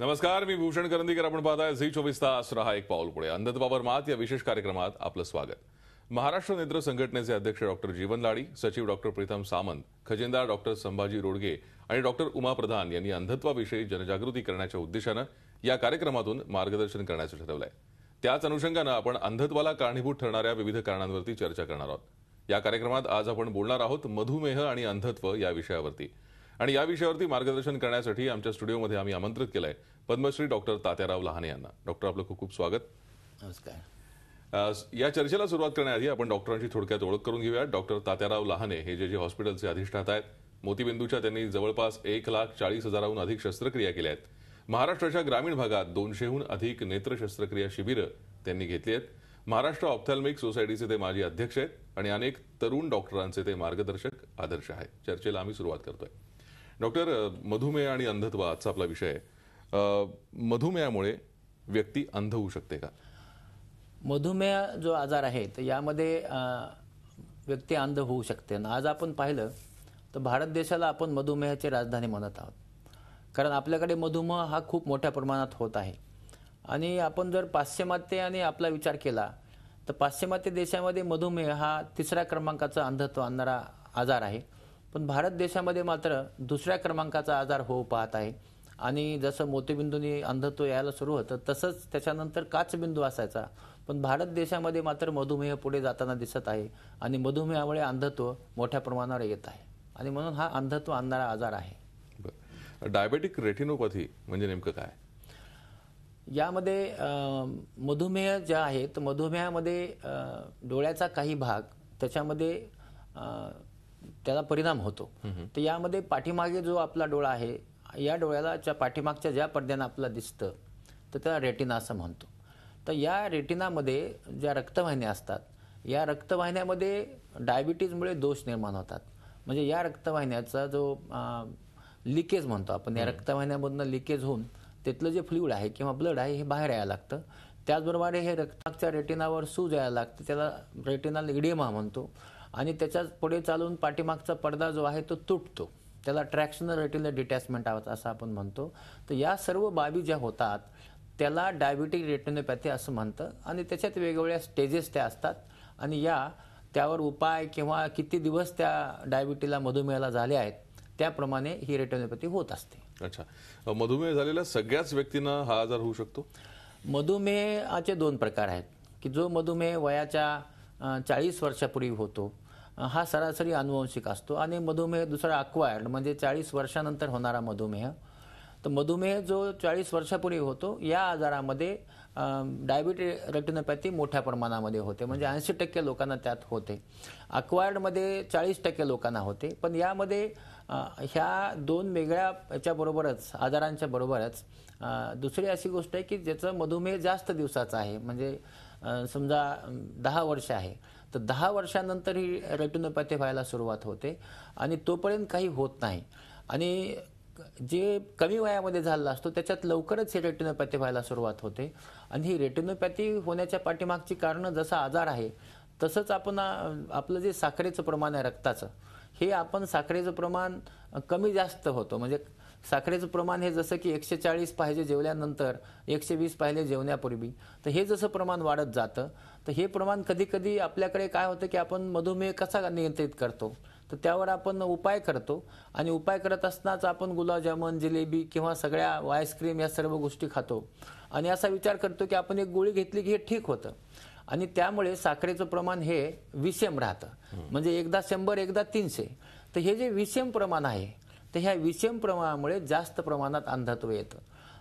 नमस्कार, मी भूषण करंदीकर. आपण पाहताय झी 24 तास. रहा एक पाऊल पुढे. अंधत्वावर मात या विशेष कार्यक्रमात आपलं स्वागत. महाराष्ट्र नेत्र संघटनेचे अध्यक्ष डॉक्टर जीवन लाडी, सचिव डॉक्टर प्रीतम सामंत, खजिनदार डॉक्टर संभाजी रोडगे आणि डॉक्टर उमा प्रधान यांनी अंधत्वाविषयी जनजागृती करण्याच्या उद्देशानं या कार्यक्रमातून मार्गदर्शन करण्याचं ठरवलंय. त्याच अनुषंगानं आपण अंधत्वाला कारणीभूत ठरणाऱ्या विविध कारणांवरती चर्चा करणार आहोत. या कार्यक्रमात आज आपण बोलणार आहोत मधुमेह आणि अंधत्व या विषयावरती. आणि या विषयावरती मार्गदर्शन करण्यासाठी आमच्या स्टुडिओमध्ये आम्ही आमंत्रित केलंय पद्मश्री डॉक्टर तात्याराव लहाने यांना. डॉक्टर, आपलं खूप खूप स्वागत. नमस्कार. या चर्चेला सुरुवात करण्याआधी आपण डॉक्टरांची थोडक्यात ओळख करून घेऊया. डॉक्टर तात्याराव लहाने हे जे हॉस्पिटलचे अधिष्ठाता आहेत. मोतीबिंदूच्या त्यांनी जवळपास 1,40,000हून अधिक शस्त्रक्रिया केल्या आहेत. महाराष्ट्राच्या ग्रामीण भागात 200हून अधिक नेत्र शस्त्रक्रिया शिबिरं त्यांनी घेतली आहेत. महाराष्ट्र ऑप्थॅल्मिक सोसायटीचे ते माजी अध्यक्ष आहेत आणि अनेक तरुण डॉक्टरांचे ते मार्गदर्शक आदर्श आहेत. चर्चेला आम्ही सुरुवात करतोय. डॉक्टर, मधुमेह आणि अंधत्व आजचा आपला विषय आहे. मधुमेहामुळे व्यक्ती अंध होऊ शकते का? मधुमेह जो आजार आहे तर यामध्ये व्यक्ती अंध होऊ शकते. आज आपण पाहिलं तर भारत देशाला आपण मधुमेहाची राजधानी म्हणत आहोत, कारण आपल्याकडे मधुमेह हा खूप मोठ्या प्रमाणात होत आहे. आणि आपण जर पाश्चिमात्य आणि आपला विचार केला तर पाश्चिमात्य देशामध्ये मधुमेह हा 3ऱ्या क्रमांकाचा अंधत्व आणणारा आजार आहे, पण भारत देशामध्ये मात्र 2ऱ्या क्रमांकाचा आजार होऊ पाहत आहे. आणि जसं मोतीबिंदूंनी अंधत्व यायला सुरू होतं तसंच त्याच्यानंतर काचबिंदू असायचा, पण भारत देशामध्ये मात्र मधुमेह पुढे जाताना दिसत आहे आणि मधुमेहामुळे अंधत्व मोठ्या प्रमाणावर येत आहे आणि म्हणून हा अंधत्व आणणारा आजार आहे. डायबेटिक रेटिनोपॅथी म्हणजे नेमकं काय? यामध्ये मधुमेह ज्या आहे तर मधुमेहामध्ये डोळ्याचा काही भाग त्याच्यामध्ये त्याला परिणाम होतो. तर यामध्ये पाठीमागे जो आपला डोळा आहे, या डोळ्याच्या पाठीमागच्या ज्या पडद्यानं आपल्याला दिसतं तर त्याला रेटिना असं म्हणतो. तर या रेटिनामध्ये ज्या रक्तवाहिन्या असतात, या रक्तवाहिन्यामध्ये डायबिटीजमुळे दोष निर्माण होतात. म्हणजे या रक्तवाहिन्याचा जो लिकेज म्हणतो आपण, या रक्तवाहिन्यामधून लिकेज होऊन त्यातलं जे फ्लुइड आहे किंवा ब्लड आहे हे बाहेर यायला लागतं. त्याचबरोबर हे रक्ताच्या रेटिनावर सूज यायला लागतं, त्याला रेटिनल इडेमा म्हणतो. आणि त्याच्याच पुढे चालून पाठीमागचा पडदा जो आहे तो तुटतो, त्याला ट्रॅक्शनल रेटिनल डिटॅचमेंट असं आपण म्हणतो. तर या सर्व बाबी ज्या होतात त्याला डायबिटिक रेटिनोपॅथी असं म्हणतं. आणि त्याच्यात वेगवेगळ्या स्टेजेस त्या असतात आणि त्यावर उपाय किंवा किती दिवस त्या डायबिटीला मधुमेहाला झाले आहेत त्याप्रमाणे ही रेटिनोपॅथी होत असते. अच्छा, मधुमेह झालेल्या सगळ्याच व्यक्तींना हा आजार होऊ शकतो? मधुमेहाचे 2 प्रकार आहेत, की जो मधुमेह वयाच्या 40 वर्षापूर्वी होतो हा सरासरी अनुवंशिक असतो, आणि मधुमेह दुसरा अक्वायर्ड म्हणजे 40 वर्षानंतर होणारा मधुमेह. तर मधुमेह जो 40 वर्षापूर्वी होतो या आजारामध्ये डायबिटिक रेटिनोपॅथी मोठ्या प्रमाणामध्ये होते, म्हणजे 80% लोकांना त्यात होते. अक्वायर्डमध्ये 40% लोकांना होते. पण यामध्ये ह्या 2 वेगळ्या याच्याबरोबरच आजारांच्या बरोबरच दुसरी अशी गोष्ट आहे की ज्याचं मधुमेह जास्त दिवसाचा आहे, म्हणजे समजा 10 वर्ष आहे तर 10 वर्षानंतर ही रेटिनोपॅथी व्हायला सुरुवात होते आणि तोपर्यंत काही होत नाही. आणि जे कमी वयामध्ये झालेला असतो त्याच्यात लवकरच ही रेटिनोपॅथी व्हायला सुरुवात होते. आणि ही रेटिनोपॅथी होण्याच्या पाठीमागची कारणं जसा आजार आहे तसंच आपण आपलं जे साखरेचं प्रमाण आहे रक्ताचं, हे आपण साखरेचं प्रमाण कमी जास्त होतं. म्हणजे साखरेचं प्रमाण हे जसं की 140 पाहिजे जेवल्यानंतर, 120 पाहिजे जेवण्यापूर्वी, तर हे जसं प्रमाण वाढत जातं तर हे प्रमाण कधी कधी आपल्याकडे काय होतं की आपण मधुमेह कसा नियंत्रित करतो तर त्यावर आपण उपाय करतो. आणि उपाय करत असतानाच आपण गुलाबजामुन, जिलेबी किंवा सगळ्या आईस्क्रीम या सर्व गोष्टी खातो आणि असा विचार करतो की आपण एक गोळी घेतली की हे ठीक होतं. आणि त्यामुळे साखरेचं प्रमाण हे विषम राहतं, म्हणजे एकदा 100 एकदा 300. तर हे जे विषम प्रमाण आहे तर ह्या विषम प्रमाणामुळे जास्त प्रमाणात अंधत्व येतं.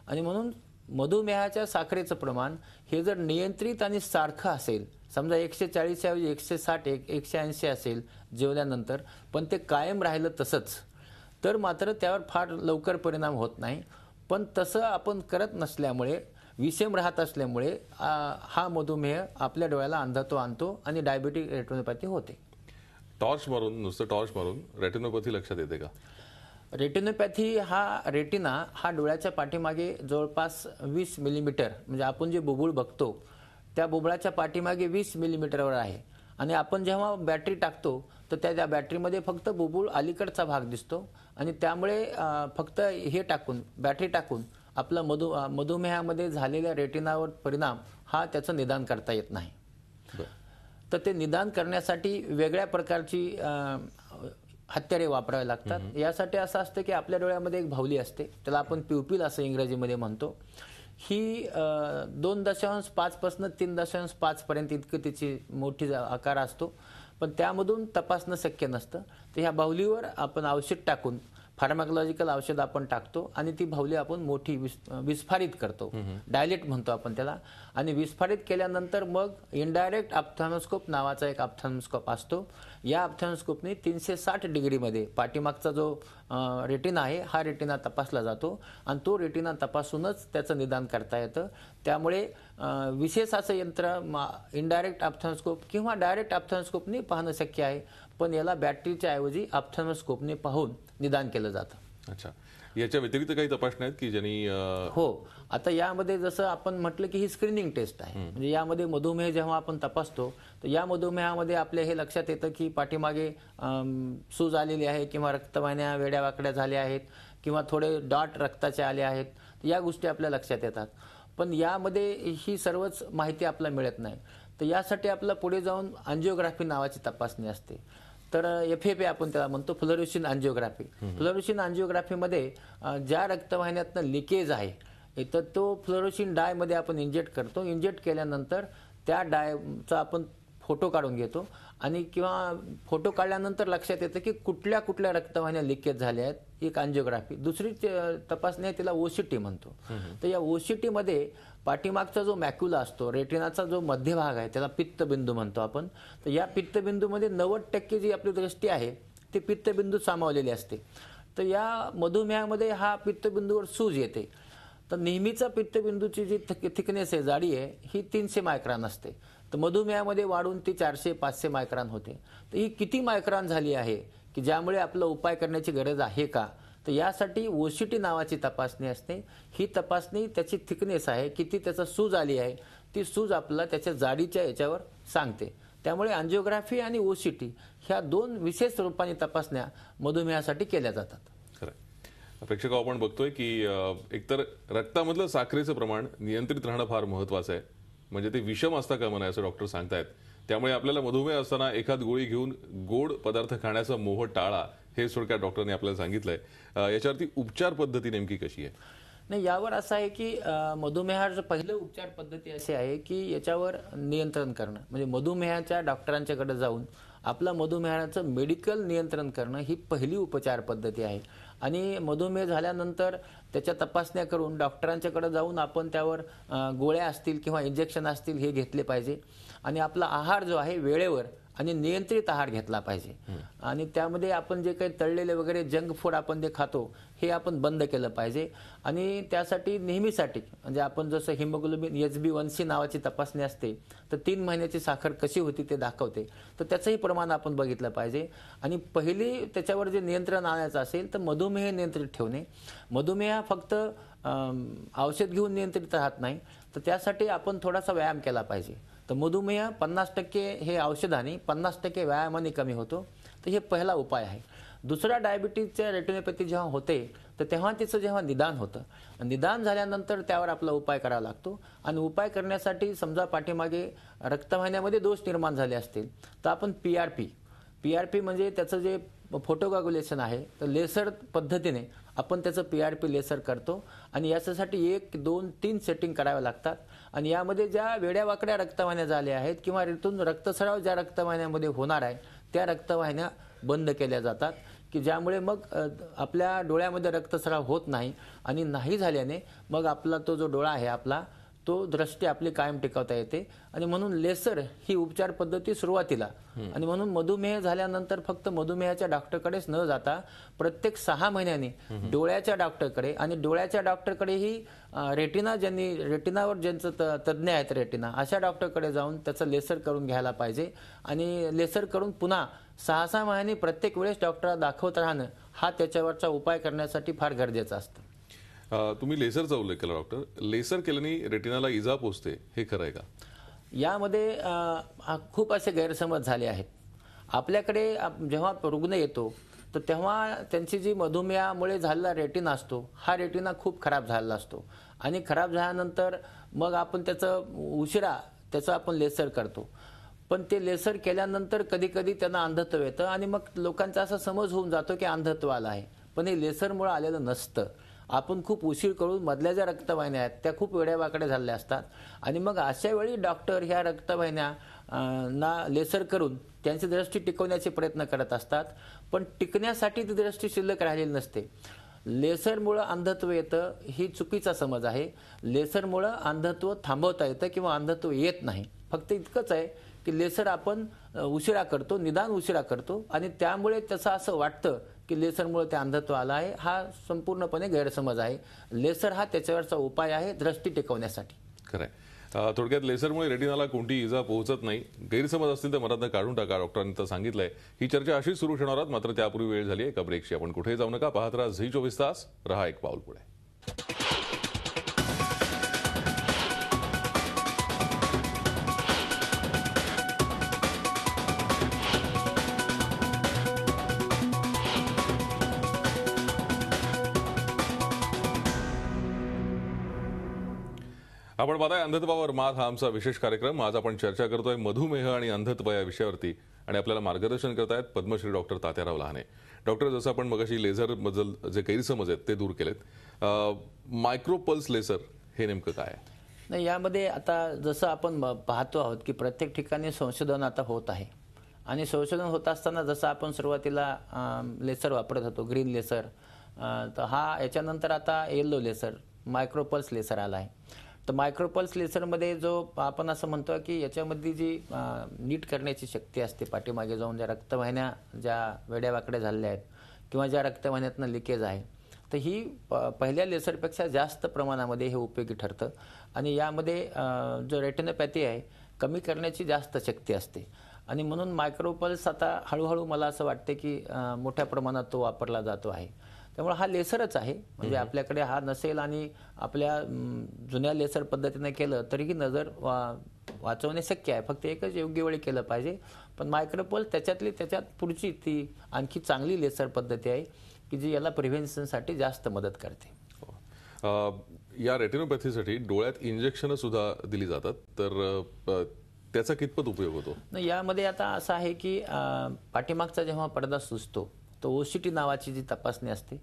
आणि म्हणून मधुमेहाच्या साखरेचं प्रमाण हे जर नियंत्रित आणि सारखं असेल, समजा 140 ऐवजी 160 180 असेल जेवल्यानंतर, पण ते कायम राहिलं तसंच, तर मात्र त्यावर फार लवकर परिणाम होत नाही. पण तसं आपण करत नसल्यामुळे, विषम राहत असल्यामुळे हा मधुमेह आपल्या डोळ्याला अंधत्व आणतो आणि डायबिटिक रेटिनोपॅथी होते. नुसतं टॉर्च मारून रेटिनोपॅथी लक्षात येते का? रेटिनोपॅथी रेटिना हा डोळ्याच्या पाठीमागे जवळपास 20 मिलीमीटर, म्हणजे आपण जे बुबुळ बघतो त्या बुबुळाच्या पाठीमागे 20 मिलीमीटरवर आहे. आणि आपण जेव्हा बॅटरी टाकतो तर त्या बॅटरीमध्ये फक्त बुबुळ अलीकडचा भाग दिसतो आणि त्यामुळे फक्त बॅटरी टाकून आपला मधुमेहामध्ये झालेल्या रेटिनावर परिणाम हा त्याचं निदान करता येत नाही. तर ते निदान करण्यासाठी वेगळ्या प्रकारची हत्यारे वापरावे लागतात. यासाठी असं असतं की आपल्या डोळ्यामध्ये एक भावली असते, त्याला आपण प्युपिल असं इंग्रजीमध्ये म्हणतो. ही 2.5 पासून 3.5 पर्यंत इतकं तिची मोठी आकार असतो, पण त्यामधून तपासणं शक्य नसतं. तर ह्या बाहुलीवर आपण औषध टाकून, फार्माकोलॉजिकल औषध आपण टाकतो आणि ती बाहुली आपण मोठी विस्फारित करतो, डायलेट म्हणतो आपण त्याला. आणि विस्फारित केल्यानंतर मग इनडायरेक्ट ऑप्थॅल्मोस्कोप नावाचा एक ऑप्थॅल्मोस्कोप असतो. या ऑप्थॅल्मोस्कोपने 360 डिग्रीमध्ये पाठीमागचा जो रेटिना आहे हा रेटिना तपासला जातो आणि तो रेटिना तपासूनच त्याचं निदान करता येतं. त्यामुळे विशेष असं यंत्र इनडायरेक्ट ऑप्थॅल्मोस्कोप किंवा डायरेक्ट ऑप्थॅल्मोस्कोपने पाहणं शक्य आहे, पण याला बॅटरीच्या ऐवजी ऑप्थॅल्मोस्कोपने पाहून निदान केलं जातं. अच्छा, याच्या व्यतिरिक्त काही तपासण्या आहेत की ज्यांनी हो, आता यामध्ये जसं आपण म्हटलं की ही स्क्रीनिंग टेस्ट आहे. म्हणजे यामध्ये मधुमेह जेव्हा आपण तपासतो तर या मधुमेहामध्ये आपल्या हे लक्षात येतं की पाठीमागे सूज आलेली आहे किंवा रक्तवाहिन्या वेड्या वाकड्या झाल्या आहेत किंवा थोडे डॉट रक्ताचे आले आहेत. या गोष्टी आपल्या लक्षात येतात, पण यामध्ये ही सर्वच माहिती आपल्याला मिळत नाही. तर यासाठी आपलं पुढे जाऊन अँजिओग्राफी नावाची तपासणी असते. तर FFA आपण त्याला म्हणतो, फ्लोरोसिन अँजिओग्राफी. फ्लोरोसिन अँजिओग्राफीमध्ये ज्या रक्तवाहिन्यातनं लिकेज आहे तर तो फ्लोरोसिन डायमध्ये आपण इंजेक्ट करतो. इंजेक्ट केल्यानंतर त्या डायचा आपण फोटो काढून घेतो आणि किंवा फोटो काढल्यानंतर लक्षात येतं की कुठल्या कुठल्या रक्तवाहिन्या लिकेज झाल्या आहेत, एक अँजिओग्राफी. दुसरी तपासणी आहे तिला OCT म्हणतो. तर या OCT मध्ये पाठीमागचा जो मॅक्युला असतो, रेटिनाचा जो मध्यभाग आहे त्याला पित्तबिंदू म्हणतो आपण. तर या पित्तबिंदूमध्ये 90% जी आपली दृष्टी आहे ती पित्तबिंदू सामावलेली असते. तर या मधुमेहामध्ये हा पित्तबिंदूवर सूज येते. तर नेहमीचा पित्तबिंदूची जी थिकनेस आहे, जाडी आहे, ही 300 मायक्रॉन असते. तर मधुमेहामध्ये वाढून ती 400-500 मायक्रॉन होते. तर ही किती मायक्रॉन झाली आहे की ज्यामुळे आपला उपाय करण्याची गरज आहे का, तर यासाठी OCT नावाची तपासणी असते. ही तपासणी त्याची थिकनेस आहे, किती त्याचा सूज आली आहे, ती सूज आपल्याला त्याच्या जाडीच्या याच्यावर सांगते. त्यामुळे अँजिओग्राफी आणि OCT ह्या 2 विशेष रूपाने तपासण्या मधुमेहासाठी केल्या जातात. प्रेक्षक, आपण बघतोय की एकतर रक्तामधलं साखरेचं प्रमाण नियंत्रित राहणं फार महत्वाचं आहे. म्हणजे ते विषम असता कामा नये असं डॉक्टर सांगतायत. त्यामुळे आपल्याला मधुमेह असताना एखाद गोळी घेऊन गोड पदार्थ खाण्याचा मोह टाळा, हे थोडक्यात डॉक्टरने आपल्याला सांगितलंय. याच्यावरती उपचार पद्धती नेमकी कशी आहे? नाही, यावर असं आहे की मधुमेहाचं पहिलं उपचार पद्धती अशी आहे की याच्यावर नियंत्रण करणं. म्हणजे मधुमेहाच्या डॉक्टरांच्याकडे जाऊन आपला मधुमेहाचं मेडिकल नियंत्रण करणं ही पहिली उपचार पद्धती आहे. आणि मधुमेह झाल्यानंतर त्याच्या तपासण्या करून डॉक्टरांच्याकडे जाऊन आपण त्यावर गोळ्या असतील किंवा इंजेक्शन असतील हे घेतले पाहिजे. आणि आपला आहार जो आहे वेळेवर आणि नियंत्रित आहार घेतला पाहिजे. आणि त्यामध्ये आपण जे काही तळलेले वगैरे जंक फूड आपण जे खातो हे आपण बंद केलं पाहिजे. आणि त्यासाठी नेहमीसाठी म्हणजे आपण जसं हिमोग्लोबिन HbA1c नावाची तपासणी असते, तर 3 महिन्याची साखर कशी होती ते दाखवते. तर त्याचंही प्रमाण आपण बघितलं पाहिजे. आणि पहिली त्याच्यावर जे नियंत्रण आणायचं असेल तर मधुमेह नियंत्रित ठेवणे. मधुमेह फक्त औषध घेऊन नियंत्रित राहत नाही, तर त्यासाठी आपण थोडासा व्यायाम केला पाहिजे. तर मधुमेह 50% हे औषधाने, 50% व्यायामाने कमी होतो. तर हे पहिला उपाय आहे. दुसरा, डायबिटीजच्या रेटिनोपॅथी जेव्हा होते तर तेव्हा तिचं जेव्हा निदान होतं, निदान झाल्यानंतर त्यावर आपला उपाय करावा लागतो. आणि उपाय करण्यासाठी समजा पाठीमागे रक्तवाहिन्यामध्ये दोष निर्माण झाले असतील तर आपण PRP म्हणजे त्याचं जे फोटोकॉग्युलेशन आहे तर लेसर पद्धतीने आपण त्याचं PRP लेसर करतो. आणि याच्यासाठी 1, 2, 3 सेटिंग कराव्या लागतात. आणि यामध्ये ज्या वेड्यावाकड्या रक्तवाहिन्या झाल्या आहेत किंवा ऋतून रक्तस्राव ज्या रक्तवाहिन्यामध्ये होणार आहे त्या रक्तवाहिन्या बंद केल्या जातात, की ज्यामुळे मग आपल्या डोळ्यामध्ये रक्तस्राव होत नाही. आणि नाही झाल्याने मग आपला तो जो डोळा आहे आपला तो दृष्टी आपली कायम टिकवता येते. आणि म्हणून लेसर ही उपचार पद्धती सुरुवातीला. आणि म्हणून मधुमेह झाल्यानंतर फक्त मधुमेहाच्या डॉक्टरकडेच न जाता प्रत्येक 6 महिन्यांनी डोळ्याच्या डॉक्टरकडे, आणि डोळ्याच्या डॉक्टरकडेही रेटिनावर ज्यांचं तज्ज्ञ आहेत रेटिना अशा डॉक्टरकडे जाऊन त्याचं लेसर करून घ्यायला पाहिजे. आणि लेसर करून पुन्हा 6-6 महिन्यांनी प्रत्येक वेळेस डॉक्टरला दाखवत राहणं हा त्याच्यावरचा उपाय करण्यासाठी फार गरजेचं असतं. तुम्ही लेसरचा उल्लेख केला डॉक्टर. लेसर केल्याने रेटिनाला इजा पोचते, हे खरं आहे का? यामध्ये खूप असे गैरसमज झाले आहेत. आपल्याकडे जेव्हा रुग्ण येतो तर तेव्हा त्यांची जी मधुमेहामुळे झालेला रेटिना असतो हा रेटिना खूप खराब झालेला असतो आणि खराब झाल्यानंतर मग आपण त्याचं आपण लेसर करतो. पण ते लेसर केल्यानंतर कधी कधी त्यांना अंधत्व येतं आणि मग लोकांचा असा समज होऊन जातो की अंधत्व आलं आहे. पण हे लेसरमुळे आलेलं नसतं. आपण खूप उशीर करून मधल्या ज्या रक्तवाहिन्या आहेत त्या खूप वेड्यावाकडे झालेल्या असतात आणि मग अशा वेळी डॉक्टर ह्या रक्तवाहिन्या ना लेसर करून त्यांची दृष्टी टिकवण्याचे प्रयत्न करत असतात. पण टिकण्यासाठी ती दृष्टी शिल्लक राहिलेली नसते. लेसरमुळं अंधत्व येतं ही चुकीचा समज आहे. लेसरमुळं अंधत्व थांबवता येतं किंवा अंधत्व येत नाही. फक्त इतकंच आहे की लेसर आपण उशिरा करतो, निदान उशिरा करतो आणि त्यामुळे त्याचं असं वाटतं की लेसरमुळे ते अंधत्व आलं आहे. हा संपूर्णपणे गैरसमज आहे. लेसर हा त्याच्यावरचा उपाय आहे दृष्टी टिकवण्यासाठी. खरंय. थोडक्यात लेसरमुळे रेटिनाला कोणती इजा पोहोचत नाही. गैरसमज असतील तर मनातनं काढून टाका. डॉक्टरांनी तर सांगितलंय. ही चर्चा अशीच सुरू ठेवणार आहोत. मात्र त्यापूर्वी वेळ झाली आहे एका ब्रेकची. आपण कुठेही जाऊ नका. पाहत राहा झी 24 तास. रहा एक पाऊल पुढे. आपण पाहताय अंधत्वावर मात हा आमचा विशेष कार्यक्रम. आज आपण चर्चा करतोय मधुमेह आणि अंधत्व या विषयावरती आणि आपल्याला मार्गदर्शन करतायत पद्मश्री डॉक्टर तात्याराव लहाने. डॉक्टर, जसं आपण मगाशी लेझर बद्दल जे गैरसमज आहेत ते दूर केलेत. मायक्रोपल्स लेसर हे नेमकं काय आहे? नाही, यामध्ये आता जसं आपण पाहतो आहोत की प्रत्येक ठिकाणी संशोधन आता होत आहे आणि संशोधन होत असताना जसं आपण सुरुवातीला लेसर वापरत होतो, ग्रीन लेसर, तर याच्यानंतर आता येलो लेसर, मायक्रोपल्स लेसर आला आहे. तर मायक्रोपल्स लेसरमध्ये जो आपण असं म्हणतो की याच्यामध्ये जी नीट करण्याची शक्ती असते, पाठीमागे जाऊन ज्या रक्तवाहिन्या ज्या वेड्यावाकड्या झालेल्या आहेत किंवा ज्या रक्तवाहिन्यातनं लिकेज आहे, तर ही पहिल्या लेसरपेक्षा जास्त प्रमाणामध्ये हे उपयोगी ठरतं आणि यामध्ये जो रेटिनोपॅथी आहे कमी करण्याची जास्त शक्ती असते आणि म्हणून मायक्रोपल्स आता हळूहळू मला असं वाटते की मोठ्या प्रमाणात तो वापरला जातो आहे. त्यामुळे हा लेसरच आहे. म्हणजे आपल्याकडे हा नसेल आणि आपल्या जुन्या लेसर पद्धतीने केलं तरीही नजर वाचवणे शक्य आहे. फक्त एकच योग्य वेळी केलं पाहिजे. पण मायक्रोपल्स त्याच्यात पुढची ती आणखी चांगली लेसर पद्धती आहे की जी याला प्रिव्हेन्शनसाठी जास्त मदत करते. या रेटिनोपॅथीसाठी डोळ्यात इंजेक्शन सुद्धा दिली जातात, तर त्याचा कितपत उपयोग होतो? नाही, यामध्ये आता असं आहे की पाठीमागचा जेव्हा पडदा सुजतो तो ओसीटी नावाची जी तपासणी असते,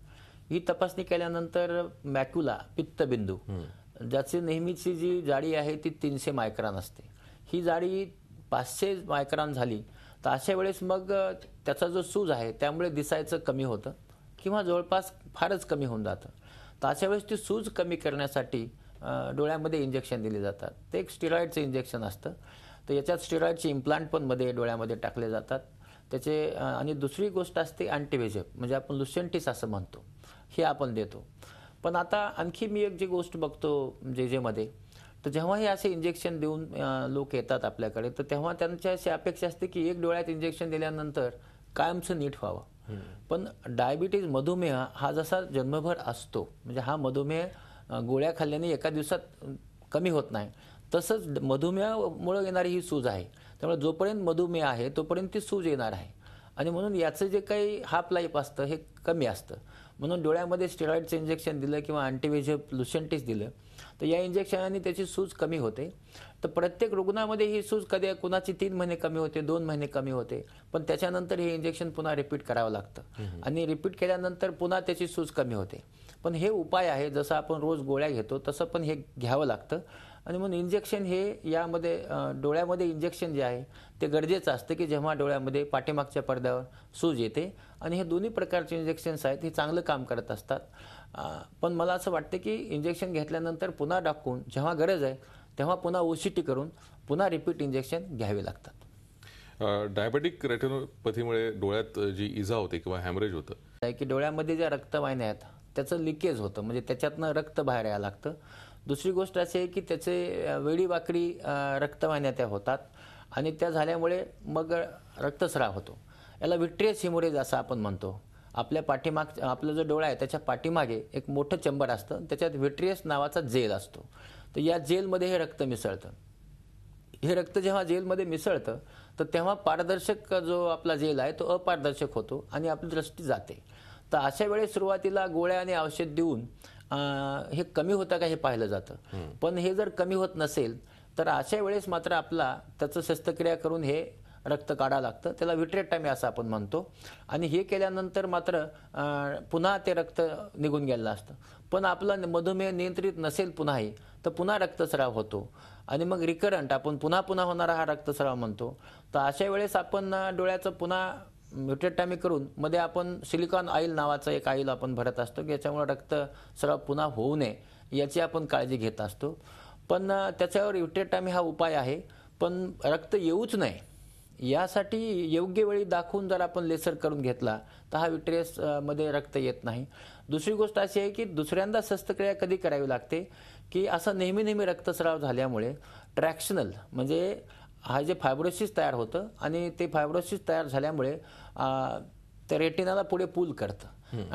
ही तपासणी केल्यानंतर मॅक्युला, पित्तबिंदू, ज्याची नेहमीची जी जाडी आहे ती 300 मायक्रॉन असते, ही जाडी 500 मायक्रॉन झाली तर अशा वेळेस मग त्याचा जो सूज आहे त्यामुळे दिसायचं कमी होतं किंवा जवळपास फारच कमी होऊन जातं. तर अशा वेळेस ती सूज कमी करण्यासाठी डोळ्यामध्ये इंजेक्शन दिले जातात. ते एक स्टिरॉइडचं इंजेक्शन असतं. तर याच्यात स्टिरॉइडचे इम्प्लांट पण मध्ये डोळ्यामध्ये टाकले जातात. त्याचे आणि दुसरी गोष्ट असते अँटीव्हेजेफ, म्हणजे आपण लुसेंटिस असं म्हणतो, हे आपण देतो. पण आता आणखी मी एक जी गोष्ट बघतो जेमध्ये, तर जेव्हा हे असे इंजेक्शन देऊन लोक येतात आपल्याकडे, तर तेव्हा त्यांची अशी अपेक्षा असते की एक डोळ्यात इंजेक्शन दिल्यानंतर कायमचं नीट व्हावं. पण डायबिटीज, मधुमेह हा जसा जन्मभर असतो, म्हणजे हा मधुमेह गोळ्या खाल्ल्याने एका दिवसात कमी होत नाही, तसंच मधुमेहामुळे येणारी ही सूज आहे. त्यामुळे जोपर्यंत मधुमेह आहे तोपर्यंत ती सूज येणार आहे आणि म्हणून याचं जे काही हाफ लाईफ असतं हे कमी असतं. म्हणून डोळ्यामध्ये स्टेरॉइडचं इंजेक्शन दिलं किंवा अँटीव्हेजेफ लुसेंटिस दिलं तर या इंजेक्शनाने त्याची सूज कमी होते. तर प्रत्येक रुग्णामध्ये ही सूज कधी कुणाची 3 महिने कमी होते, 2 महिने कमी होते, पण त्याच्यानंतर हे इंजेक्शन पुन्हा रिपीट करावं लागतं आणि रिपीट केल्यानंतर पुन्हा त्याची सूज कमी होते. पण हे उपाय आहे, जसं आपण रोज गोळ्या घेतो तसं पण हे घ्यावं लागतं आणि म्हणून इंजेक्शन हे यामध्ये डोळ्यामध्ये इंजेक्शन जे आहे ते गरजेचं असतं की जेव्हा डोळ्यामध्ये पाठीमागच्या पडद्यावर सूज येते आणि हे दोन्ही प्रकारचे इंजेक्शन्स आहेत हे चांगलं काम करत असतात. पण मला असं वाटतं की इंजेक्शन घेतल्यानंतर पुन्हा दाखवून जेव्हा गरज आहे तेव्हा पुन्हा ओसीटी करून पुन्हा रिपीट इंजेक्शन घ्यावे लागतात. डायबेटिक रेटिनोपॅथीमुळे डोळ्यात जी इजा होते किंवा हॅमरेज होतं की डोळ्यामध्ये ज्या रक्तवाहिन्या आहेत त्याचं लिकेज होतं, म्हणजे त्याच्यातनं रक्त बाहेर यायला लागतं. दुसरी गोष्ट अशी आहे की त्याचे वेडीवाकडी रक्तवाहिन्या त्या होतात आणि त्या झाल्यामुळे मग रक्तस्राव होतो. याला विट्रियस हिमोरेज असं आपण म्हणतो. आपला जो डोळा आहे त्याच्या पाठीमागे एक मोठं चंबर असतं, त्याच्यात विट्रियस नावाचा जेल असतो. तर या जेलमध्ये हे रक्त मिसळतं. हे रक्त जेव्हा जेलमध्ये मिसळतं तर तेव्हा पारदर्शक जो आपला जेल आहे तो अपारदर्शक होतो आणि आपली दृष्टी जाते. तर अशा वेळेस सुरुवातीला गोळ्या आणि औषध देऊन हे कमी होतं का हे पाहिलं जातं. पण हे जर कमी होत नसेल तर अशा वेळेस मात्र आपला त्याचं शस्त्रक्रिया करून हे रक्त काढावं लागतं. त्याला व्हिट्रेक्टॉमी असं आपण म्हणतो. आणि हे केल्यानंतर मात्र पुन्हा ते रक्त निघून गेलेलं असतं. पण आपला मधुमेह नियंत्रित नसेल पुन्हाही तर पुन्हा रक्तस्राव होतो आणि मग रिकरंट आपण पुन्हा पुन्हा होणारा हा रक्तस्राव म्हणतो. तर अशा वेळेस आपण डोळ्याचं पुन्हा व्हिट्रेक्टॉमी करून मध्ये आपण सिलिकॉन ऑइल नावाचं एक ऑइल आपण भरत असतो की याच्यामुळे रक्तस्राव पुन्हा होऊ नये याची आपण काळजी घेत असतो. पण त्याच्यावर व्हिट्रेक्टॉमी हा उपाय आहे. पण रक्त येऊच नये यासाठी योग्य वेळी दाखवून जर आपण लेसर करून घेतला तर हा विट्रियस मध्ये रक्त येत नाही. दुसरी गोष्ट अशी आहे की दुसऱ्यांदा शस्त्रक्रिया कधी करावी लागते की असं नेहमी नेहमी रक्तस्राव झाल्यामुळे ट्रॅक्शनल म्हणजे हा जे फायब्रोसिस तयार होतं आणि ते फायब्रोसिस तयार झाल्यामुळे ते रेटिनाला पुढे पूल करतं.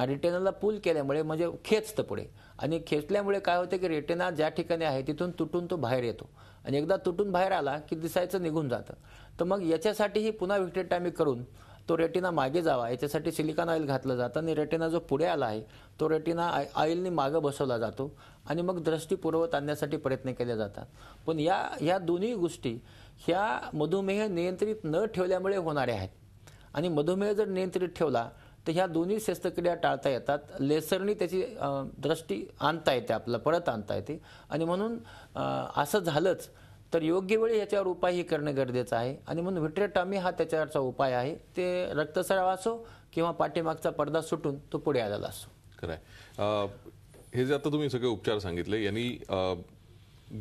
रेटिनाला पूल केल्यामुळे म्हणजे खेचतं पुढे आणि खेचल्यामुळे काय होतं की रेटिना ज्या ठिकाणी आहे तिथून तुटून तो बाहेर येतो आणि एकदा तुटून बाहेर आला की दिसायचं निघून जातं. तर मग याच्यासाठीही पुन्हा व्हिट्रेक्टॉमी करून तो रेटिना मागे जावा याच्यासाठी सिलिकॉन ऑइल घातलं जातं आणि रेटिना जो पुढे आला आहे तो रेटिना ऑइलनी मागं बसवला जातो आणि मग दृष्टी पूर्ववत आणण्यासाठी प्रयत्न केले जातात. पण या दोन्ही गोष्टी ह्या मधुमेह नियंत्रित न ठेवल्यामुळे होणाऱ्या आहेत आणि मधुमेह जर नियंत्रित ठेवला तर ह्या दोन्ही शस्त्रक्रिया टाळता येतात. लेसरनी त्याची दृष्टी आणता येते आपल्याला परत आणता येते आणि म्हणून असं झालंच तर योग्य वेळी याच्यावर उपायही करणं गरजेचं आहे आणि म्हणून व्हिट्रेक्टॉमी हा त्याच्यावरचा उपाय आहे. ते रक्तस्राव असो किंवा पाठीमागचा पडदा सुटून तो पुढे आलेला असो. खरंय. हे जे आता तुम्ही सगळे उपचार सांगितले यांनी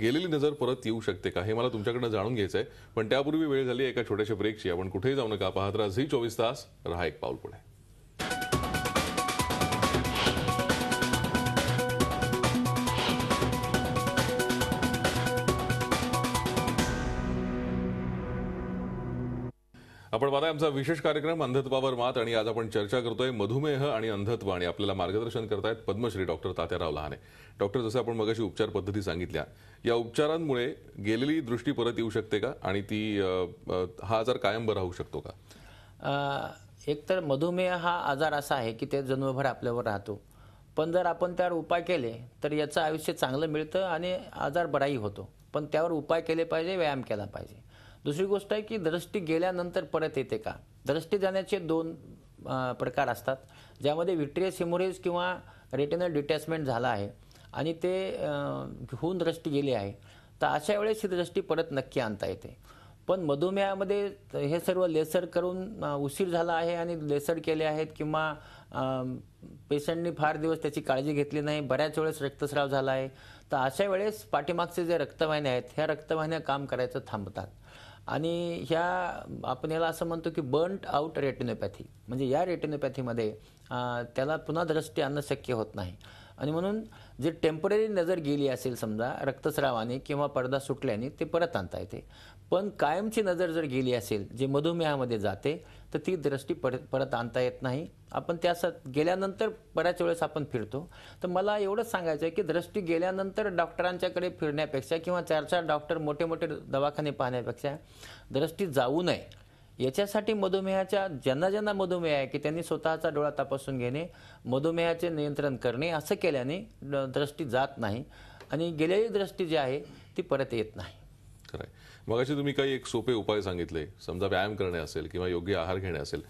गेलेली नजर परत येऊ शकते का हे मला तुमच्याकडनं जाणून घ्यायचं आहे. पण त्यापूर्वी वेळ झाली एका छोट्याशा ब्रेकची. आपण कुठेही जाऊ नका, पाहत राहा झी 24 तास, रहा एक पाऊल पुढे. आपण पाहताय आमचा विशेष कार्यक्रम अंधत्वावर मात आणि आज आपण चर्चा करतोय मधुमेह आणि अंधत्व आणि आपल्याला मार्गदर्शन करतायत पद्मश्री डॉक्टर तात्याराव लहाने. डॉक्टर, जसं आपण मगाशी उपचार पद्धती सांगितल्या या उपचारांमुळे गेलेली दृष्टी परत येऊ शकते का आणि ती हा आजार कायम राहू शकतो का? एकतर मधुमेह हा आजार असा आहे की ते जन्मभर आपल्यावर राहतो. पण जर आपण त्यावर उपाय केले तर याचं आयुष्य चांगलं मिळतं आणि आजार बराही होतो. पण त्यावर उपाय केले पाहिजे, व्यायाम केला पाहिजे. दुसरी गोष्ट आहे की दृष्टी गेल्यानंतर परत येते का. दृष्टी जाण्याचे दोन प्रकार असतात ज्यामध्ये व्हिट्रियस हेमोरेज किंवा रेटिनल डिटॅचमेंट झाला आहे आणि ते होऊन दृष्टी गेली आहे. तर अशा वेळेस ही दृष्टी परत नक्की आणता येते. पण मधुमेहामध्ये हे सर्व लेसर करून उशीर झाला आहे आणि लेसर केले आहेत किंवा पेशंटनी फार दिवस त्याची काळजी घेतली नाही, बऱ्याच वेळेस रक्तस्राव झाला आहे. तर अशा वेळेस पाठीमागचे जे रक्तवाहिन्या आहेत ह्या रक्तवाहिन्या काम करायचं थांबतात आणि ह्या आपण याला असं म्हणतो की बर्न्ट आउट रेटिनोपॅथी. म्हणजे या रेटिनोपॅथीमध्ये त्याला पुन्हा दृष्टी आणणं शक्य होत नाही आणि म्हणून जे टेम्पररी नजर गेली असेल समजा रक्तस्रावाने किंवा पडदा सुटल्याने ते परत आणता येते. पण कायमची नजर जर गेली असेल जे मधुमेहामध्ये जाते तर ती दृष्टी परत आणता येत नाही. आपण त्या गेल्यानंतर बऱ्याच वेळेस आपण फिरतो. तर मला एवढंच सांगायचं आहे की दृष्टी गेल्यानंतर डॉक्टरांच्याकडे फिरण्यापेक्षा किंवा 4-4 डॉक्टर मोठे मोठे दवाखाने पाहण्यापेक्षा दृष्टी जाऊ नये याच्यासाठी मधुमेहाच्या ज्यांना मधुमेह आहे की त्यांनी स्वतःचा डोळा तपासून घेणे, मधुमेहाचे नियंत्रण करणे असं केल्याने दृष्टी जात नाही आणि गेलेली दृष्टी जी आहे ती परत येत नाही. खरंय. मगाशी तुम्ही काही एक सोपे उपाय सांगितले, समजा व्यायाम करणे असेल किंवा योग्य आहार घेणे असेल,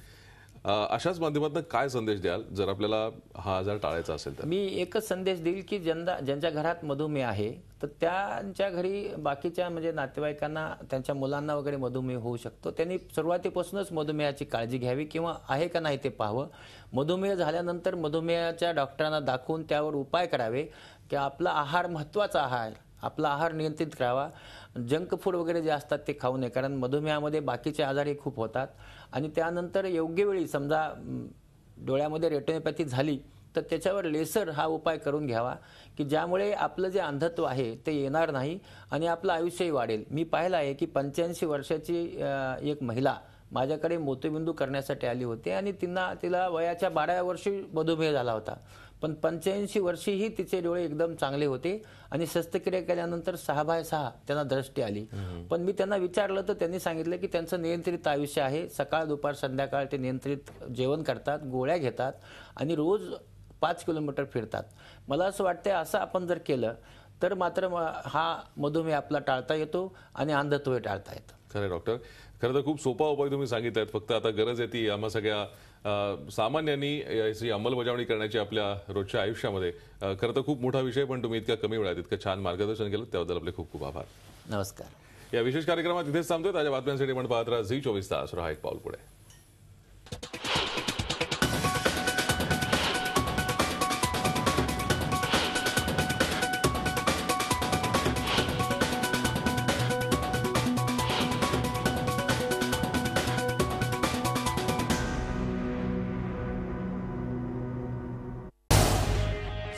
अशाच माध्यमातून काय संदेश द्याल जर आपल्याला हा आजार टाळायचा असेल तर? मी एकच संदेश देईल की ज्यांच्या घरात मधुमेह आहे तर त्यांच्या घरी बाकीच्या म्हणजे नातेवाईकांना त्यांच्या मुलांना वगैरे मधुमेह होऊ शकतो. त्यांनी सुरुवातीपासूनच मधुमेहाची काळजी घ्यावी किंवा आहे का नाही ते पाहावं. मधुमेह झाल्यानंतर मधुमेहाच्या डॉक्टरांना दाखवून त्यावर उपाय करावे की आपला आहार महत्त्वाचा आहार, आपला आहार नियंत्रित करावा. जंक फूड वगैरे जे असतात ते खाऊ नये कारण मधुमेहामध्ये बाकीचे आजारही खूप होतात. आणि त्यानंतर योग्य वेळी समजा डोळ्यामध्ये रेटिनोपॅथी झाली तर त्याच्यावर लेसर हा उपाय करून घ्यावा की ज्यामुळे आपलं जे अंधत्व आहे ते येणार नाही आणि आपलं आयुष्यही वाढेल. मी पाहिलं आहे की 85 वर्षाची एक महिला माझ्याकडे मोतीबिंदू करण्यासाठी आली होती आणि तिला वयाच्या 12व्या वर्षी मधुमेह झाला होता, पण 85 वर्षीही तिचे डोळे एकदम चांगले होते आणि शस्त्रक्रिया केल्यानंतर 6/6 त्यांना दृष्टी आली. पण मी त्यांना विचारलं तर त्यांनी सांगितलं की त्यांचं नियंत्रित आयुष्य आहे. सकाळ दुपार संध्याकाळ ते नियंत्रित जेवण करतात, गोळ्या घेतात आणि रोज 5 किलोमीटर फिरतात. मला असं वाटतंय असं आपण जर केलं तर मात्र हा मधुमेह आपला टाळता येतो आणि अंधत्व टाळता येतं. खरं डॉक्टर, खरं तर खूप सोपा उपाय तुम्ही सांगितलात. फक्त आता गरज आहे ती आम्हा सगळ्या सामान्यांनी याची अंमलबजावणी करण्याची आपल्या रोजच्या आयुष्यामध्ये. खरं तर खूप मोठा विषय, पण तुम्ही इतक्या कमी वेळात इतकं छान मार्गदर्शन केलं त्याबद्दल आपले खूप खूप आभार. नमस्कार. या विशेष कार्यक्रमात इथेच थांबतोय. ताज्या बातम्यांसाठी आपण पाहत राहा झी 24 तास. रहा एक पाऊल पुढे.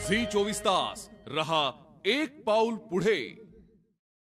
झी 24 तास रहा एक पाऊल पुढे.